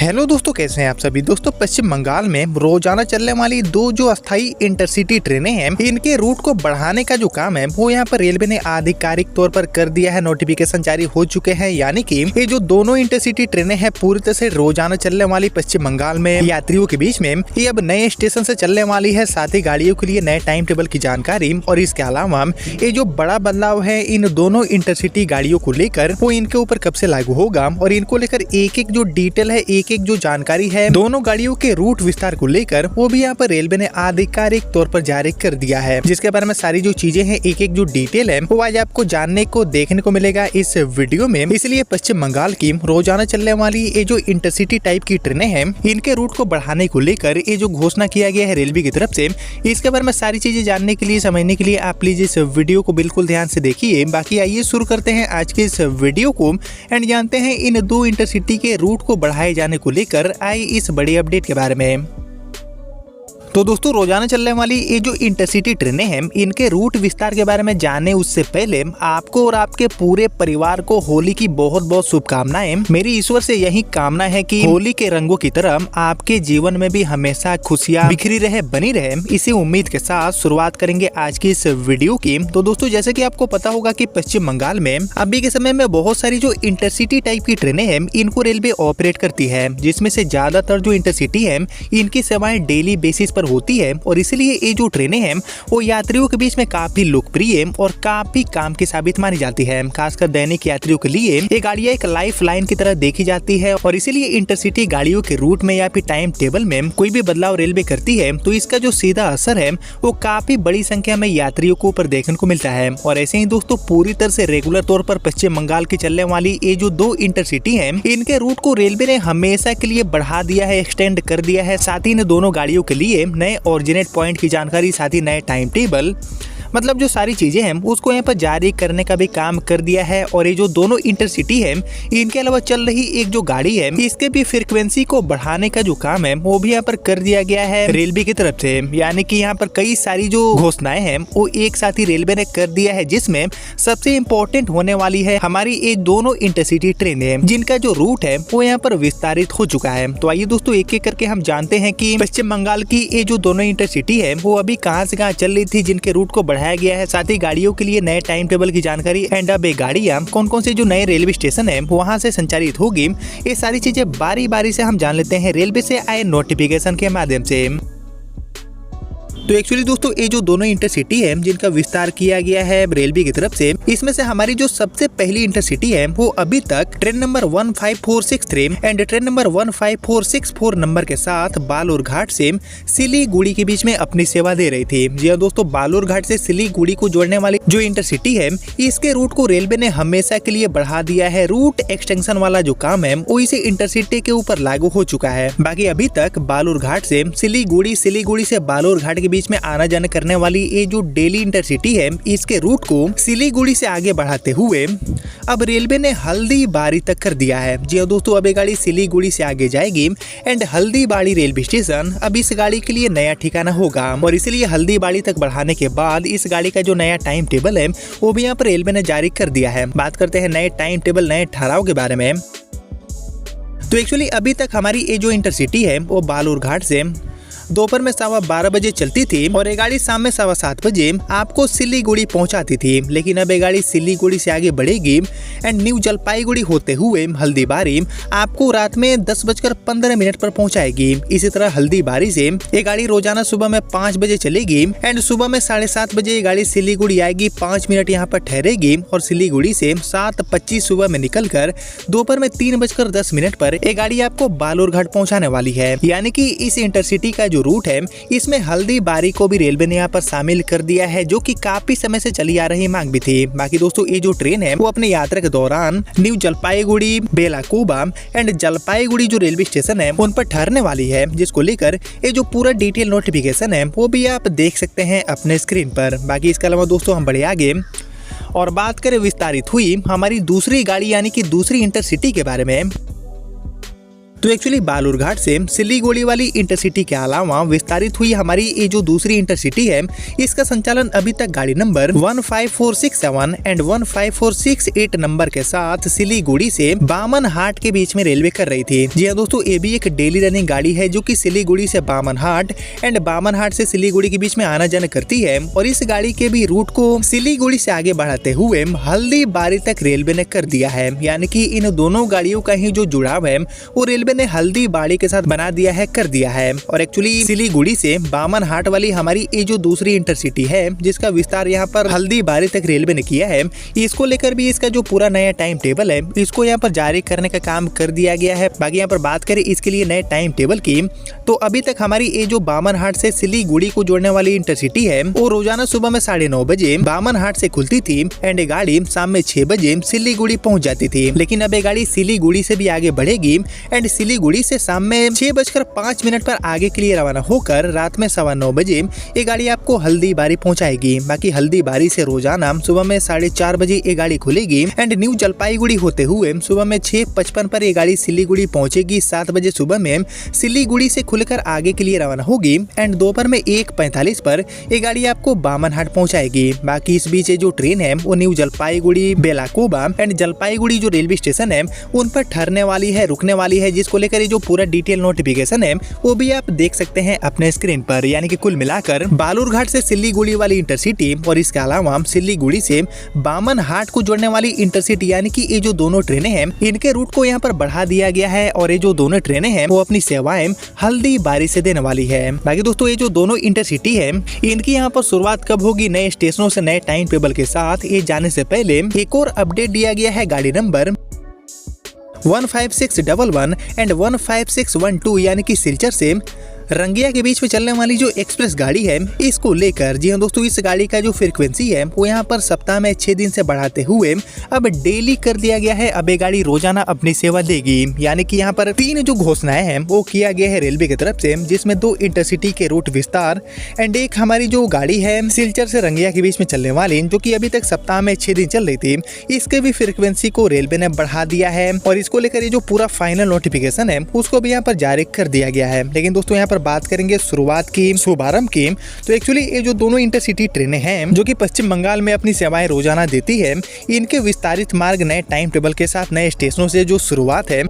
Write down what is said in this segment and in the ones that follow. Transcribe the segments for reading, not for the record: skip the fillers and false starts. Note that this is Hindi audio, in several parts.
हेलो दोस्तों, कैसे हैं आप सभी। दोस्तों, पश्चिम बंगाल में रोजाना चलने वाली दो जो अस्थायी इंटरसिटी ट्रेनें हैं, इनके रूट को बढ़ाने का जो काम है वो यहाँ पर रेलवे ने आधिकारिक तौर पर कर दिया है। नोटिफिकेशन जारी हो चुके हैं, यानी कि ये जो दोनों इंटरसिटी ट्रेनें हैं पूरी तरह से रोजाना चलने वाली पश्चिम बंगाल में यात्रियों के बीच में ये अब नए स्टेशन से चलने वाली है। साथ ही गाड़ियों के लिए नए टाइम टेबल की जानकारी और इसके अलावा ये जो बड़ा बदलाव है इन दोनों इंटरसिटी गाड़ियों को लेकर वो इनके ऊपर कब से लागू होगा और इनको लेकर एक एक जो डिटेल है, एक एक जो जानकारी है दोनों गाड़ियों के रूट विस्तार को लेकर वो भी यहाँ पर रेलवे ने आधिकारिक तौर पर जारी कर दिया है। जिसके बारे में सारी जो चीजें हैं, एक एक जो डिटेल है वो आज आपको जानने को देखने को मिलेगा इस वीडियो में। इसलिए पश्चिम बंगाल की रोजाना चलने वाली ये जो इंटरसिटी टाइप की ट्रेनें हैं, इनके रूट को बढ़ाने को लेकर ये जो घोषणा किया गया है रेलवे की तरफ से, इसके बारे में सारी चीजें जानने के लिए, समझने के लिए आप प्लीज इस वीडियो को बिल्कुल ध्यान से देखिए। बाकी आइए शुरू करते हैं आज के इस वीडियो को एंड जानते हैं इन दो इंटरसिटी के रूट को बढ़ाए जाने को लेकर आई इस बड़ी अपडेट के बारे में। तो दोस्तों, रोजाना चलने वाली ये जो इंटरसिटी ट्रेनें हैं, इनके रूट विस्तार के बारे में जाने उससे पहले आपको और आपके पूरे परिवार को होली की बहुत बहुत शुभकामनाएं। मेरी ईश्वर से यही कामना है कि होली के रंगों की तरह आपके जीवन में भी हमेशा खुशियां बिखरी रहे, बनी रहे। इसी उम्मीद के साथ शुरुआत करेंगे आज की इस वीडियो की। तो दोस्तों, जैसे कि आपको पता होगा कि पश्चिम बंगाल में अभी के समय में बहुत सारी जो इंटरसिटी टाइप की ट्रेनें हैं, इनको रेलवे ऑपरेट करती है, जिसमें से ज्यादातर जो इंटरसिटी है इनकी सेवाएं डेली बेसिस पर होती है और इसलिए ये जो ट्रेनें हैं वो यात्रियों के बीच में काफी लोकप्रिय और काफी काम की साबित मानी जाती है। खासकर दैनिक यात्रियों के लिए ये गाड़ियां एक लाइफ लाइन की तरह देखी जाती है और इसीलिए इंटरसिटी गाड़ियों के रूट में या फिर टाइम टेबल में कोई भी बदलाव रेलवे करती है तो इसका जो सीधा असर है वो काफी बड़ी संख्या में यात्रियों को ऊपर देखने को मिलता है। और ऐसे ही दोस्तों, पूरी तरह से रेगुलर तौर पर पश्चिम बंगाल की चलने वाली ये जो दो इंटरसिटी है, इनके रूट को रेलवे ने हमेशा के लिए बढ़ा दिया है, एक्सटेंड कर दिया है। साथ ही इन दोनों गाड़ियों के लिए नए ऑरिजिनेट पॉइंट की जानकारी, साथ ही नए टाइम टेबल, मतलब जो सारी चीजें हैं उसको यहाँ पर जारी करने का भी काम कर दिया है। और ये जो दोनों इंटरसिटी है, इनके अलावा चल रही एक जो गाड़ी है, इसके भी फ्रीक्वेंसी को बढ़ाने का जो काम है वो भी यहाँ पर कर दिया गया है रेलवे की तरफ से। यानी कि यहाँ पर कई सारी जो घोषणाएं हैं वो एक साथ ही रेलवे ने कर दिया है, जिसमें सबसे इम्पोर्टेंट होने वाली है हमारी ये दोनों इंटरसिटी ट्रेनें, जिनका जो रूट है वो यहाँ पर विस्तारित हो चुका है। तो आइए दोस्तों, एक एक करके हम जानते हैं कि पश्चिम बंगाल की ये जो दोनों इंटरसिटी है वो अभी कहाँ से कहाँ चल रही थी, जिनके रूट को बढ़ाया गया है। साथ ही गाड़ियों के लिए नए टाइम टेबल की जानकारी एंड अब ये गाड़ियां कौन कौन से जो नए रेलवे स्टेशन है वहां से संचालित होगी, ये सारी चीजें बारी बारी से हम जान लेते हैं रेलवे से आए नोटिफिकेशन के माध्यम से। तो एक्चुअली दोस्तों, ये जो दोनों इंटरसिटी है जिनका विस्तार किया गया है रेलवे की तरफ से, इसमें से हमारी जो सबसे पहली इंटरसिटी है वो अभी तक train number 15463 and train number 15464 number के साथ बालूरघाट से सिलीगुड़ी के बीच में अपनी सेवा दे रही थी। जी हाँ दोस्तों, बालूरघाट से सिलीगुड़ी को जोड़ने वाली जो इंटरसिटी है, इसके रूट को रेलवे ने हमेशा के लिए बढ़ा दिया है। रूट एक्सटेंशन वाला जो काम है वो इसे इंटरसिटी के ऊपर लागू हो चुका है। बाकी अभी तक बालूरघाट से सिलीगुड़ी, सिलीगुड़ी से बालूरघाट के बीच में आना जाना करने वाली ये जो डेली इंटरसिटी है, इसके रूट को सिलीगुड़ी से आगे बढ़ाते हुए अब रेलवे ने हल्दीबाड़ी तक कर दिया है। जी हाँ दोस्तों, अब ये गाड़ी सिलीगुड़ी से आगे जाएगी एंड हल्दीबाड़ी रेलवे स्टेशन अब इस गाड़ी के लिए नया ठिकाना होगा। और इसलिए हल्दीबाड़ी तक बढ़ाने के बाद इस गाड़ी का जो नया टाइम टेबल है वो भी यहाँ पर रेलवे ने जारी कर दिया है। बात करते हैं नए टाइम टेबल, नए ठहराव के बारे में। तो एक्चुअली अभी तक हमारी ये जो इंटरसिटी है वो बालूरघाट से दोपहर में 12:15 बजे चलती थी और ये गाड़ी शाम में 7:15 बजे आपको सिलीगुड़ी पहुंचाती थी। लेकिन अब ये गाड़ी सिलीगुड़ी से आगे बढ़ेगी एंड न्यू जलपाईगुड़ी होते हुए हल्दीबाड़ी आपको रात में 10:15 पर पहुंचाएगी। इसी तरह हल्दीबाड़ी से ये गाड़ी रोजाना सुबह में 5 बजे चलेगी एंड सुबह में 7:30 बजे ये गाड़ी सिलीगुड़ी आएगी, 5 मिनट यहाँ पर ठहरेगी और सिलीगुड़ी से 7:25 सुबह में निकलकर दोपहर में 3:10 पर ये गाड़ी आपको बालूरघाट पहुँचाने वाली है। यानी कि इस इंटरसिटी का जो रूट है इसमें हल्दीबाड़ी को भी रेलवे ने यहाँ पर शामिल कर दिया है, जो कि काफी समय से चली आ रही मांग भी थी। बाकी दोस्तों, ये जो ट्रेन है वो अपने यात्रा के दौरान न्यू जलपाईगुड़ी, बेलाकोबा एंड जलपाईगुड़ी जो रेलवे स्टेशन है उन पर ठहरने वाली है, जिसको लेकर ये जो पूरा डिटेल नोटिफिकेशन है वो भी आप देख सकते हैं अपने स्क्रीन पर। बाकी इसके अलावा दोस्तों, हम बढ़े आगे और बात करें विस्तारित हुई हमारी दूसरी गाड़ी यानी कि दूसरी इंटरसिटी के बारे में। तो एक्चुअली बालूरघाट से सिलीगुड़ी वाली इंटरसिटी के अलावा विस्तारित हुई हमारी ये जो दूसरी इंटरसिटी है, इसका संचालन अभी तक गाड़ी नंबर 15467 एंड 15468 नंबर के साथ सिलीगुड़ी से बामनहाट के बीच में रेलवे कर रही थी। जी हाँ दोस्तों, ये भी एक डेली रनिंग गाड़ी है जो कि सिलीगुड़ी से बामनहाट एंड बामनहाट से सिलीगुड़ी के बीच में आना जाना करती है। और इस गाड़ी के भी रूट को सिलीगुड़ी से आगे बढ़ाते हुए हल्दीबारी तक रेलवे ने कर दिया है। यानी कि इन दोनों गाड़ियों का ही जो जुड़ाव है वो रेलवे ने हल्दीबारी के साथ बना दिया है, कर दिया है। और एक्चुअली सिलीगुड़ी से बामनहाट वाली हमारी ये जो दूसरी इंटरसिटी है जिसका विस्तार यहाँ पर हल्दीबारी तक रेलवे ने किया है, इसको लेकर भी इसका जो पूरा नया टाइम टेबल है इसको यहाँ पर जारी करने का काम कर दिया गया है। बाकी यहाँ पर बात करें इसके लिए नए टाइम टेबल की, तो अभी तक हमारी ये जो बामनहाट से सिलीगुड़ी को जोड़ने वाली इंटरसिटी है वो रोजाना सुबह में 9:30 बजे बामनहाट से खुलती थी एंड ये गाड़ी शाम में 6 बजे सिलीगुड़ी पहुंच जाती थी। लेकिन अब ये गाड़ी सिलीगुड़ी से भी आगे बढ़ेगी एंड सिलीगुड़ी से शाम में 6:05 पर आगे के लिए रवाना होकर रात में 9:15 बजे ये गाड़ी आपको हल्दीबारी पहुंचाएगी। बाकी हल्दीबारी से रोजाना सुबह में 4:30 बजे ये गाड़ी खुलेगी एंड न्यू जलपाईगुड़ी होते हुए सुबह में 6:55 पर ये गाड़ी सिलीगुड़ी पहुंचेगी। 7 बजे सुबह में सिलीगुड़ी से खुलकर आगे के लिए रवाना होगी एंड दोपहर में 1:45 पर ये गाड़ी आपको बामनहाट पहुंचाएगी। बाकी इस बीच जो ट्रेन है वो न्यू जलपाईगुड़ी, बेलाकोबा एंड जलपाईगुड़ी जो रेलवे स्टेशन है उन पर ठहरने वाली है, रुकने वाली है, जिसको लेकर ये जो पूरा डिटेल नोटिफिकेशन है वो भी आप देख सकते हैं अपने स्क्रीन पर। यानी कि कुल मिलाकर बालूरघाट से सिलीगुड़ी वाली इंटरसिटी और इसके अलावा सिलीगुड़ी से बामनहाट को जोड़ने वाली इंटरसिटी यानी कि ये जो दोनों ट्रेनें हैं इनके रूट को यहाँ पर बढ़ा दिया गया है और ये जो दोनों ट्रेनें हैं वो अपनी सेवाएं हल्दीबारी से देने वाली है। बाकी दोस्तों ये जो दोनों इंटरसिटी है इनकी यहाँ पर शुरुआत कब होगी नए स्टेशनों से नए टाइम टेबल के साथ, ये जाने से पहले एक और अपडेट दिया गया है। गाड़ी नंबर 15611 एंड 15612 यानी कि सिलचर से रंगिया के बीच में चलने वाली जो एक्सप्रेस गाड़ी है इसको लेकर, जी हाँ दोस्तों, इस गाड़ी का जो फ्रीक्वेंसी है वो यहाँ पर सप्ताह में 6 दिन से बढ़ाते हुए अब डेली कर दिया गया है। अब ये गाड़ी रोजाना अपनी सेवा देगी। यानी कि यहाँ पर 3 जो घोषणाएं हैं वो किया गया है रेलवे की तरफ से, जिसमें 2 इंटरसिटी के रूट विस्तार एंड एक हमारी जो गाड़ी है सिलचर से रंगिया के बीच में चलने वाली जो की अभी तक सप्ताह में 6 दिन चल रही थी, इसके भी फ्रीक्वेंसी को रेलवे ने बढ़ा दिया है। और इसको लेकर ये जो पूरा फाइनल नोटिफिकेशन है उसको भी यहाँ पर जारी कर दिया गया है। लेकिन दोस्तों यहाँ पर बात करेंगे शुरुआत की, शुभारंभ की, तो एक्चुअली ये जो दोनों इंटरसिटी ट्रेनें हैं जो कि पश्चिम बंगाल में अपनी सेवाएं रोजाना देती है, इनके विस्तारित मार्ग नए टाइम टेबल के साथ नए स्टेशनों से जो शुरुआत है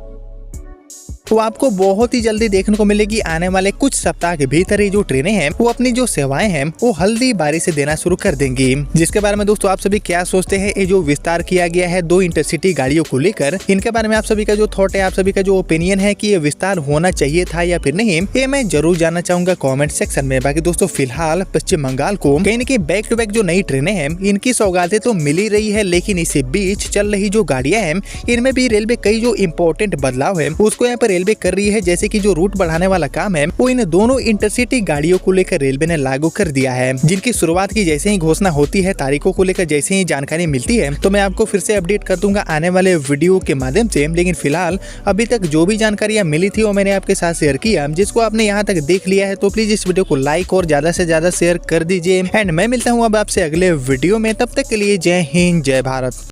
तो आपको बहुत ही जल्दी देखने को मिलेगी। आने वाले कुछ सप्ताह के भीतर ये जो ट्रेनें हैं वो अपनी जो सेवाएं हैं वो हल्दीबारी से देना शुरू कर देंगी। जिसके बारे में दोस्तों आप सभी क्या सोचते हैं? ये जो विस्तार किया गया है 2 इंटरसिटी गाड़ियों को लेकर, इनके बारे में आप सभी का जो थॉट है, आप सभी का जो ओपिनियन है कि ये विस्तार होना चाहिए था या फिर नहीं, ये मैं जरूर जानना चाहूंगा कॉमेंट सेक्शन में। बाकी दोस्तों फिलहाल पश्चिम बंगाल को कहीं न कहीं बैक टू बैक जो नई ट्रेनें हैं इनकी सौगातें तो मिल ही रही है, लेकिन इसी बीच चल रही जो गाड़ियां हैं इनमें भी रेलवे कई जो इम्पोर्टेंट बदलाव है उसको यहाँ पर रेलवे कर रही है। जैसे कि जो रूट बढ़ाने वाला काम है वो इन दोनों इंटरसिटी गाड़ियों को लेकर रेलवे ने लागू कर दिया है, जिनकी शुरुआत की जैसे ही घोषणा होती है, तारीखों को लेकर जैसे ही जानकारी मिलती है तो मैं आपको फिर से अपडेट कर दूंगा आने वाले वीडियो के माध्यम से। लेकिन फिलहाल अभी तक जो भी जानकारियां मिली थी वो मैंने आपके साथ शेयर किया। जिसको आपने यहाँ तक देख लिया है तो प्लीज इस वीडियो को लाइक और ज्यादा से ज्यादा शेयर कर दीजिए एंड मैं मिलता हूँ अब आपसे अगले वीडियो में। तब तक के लिए जय हिंद, जय भारत।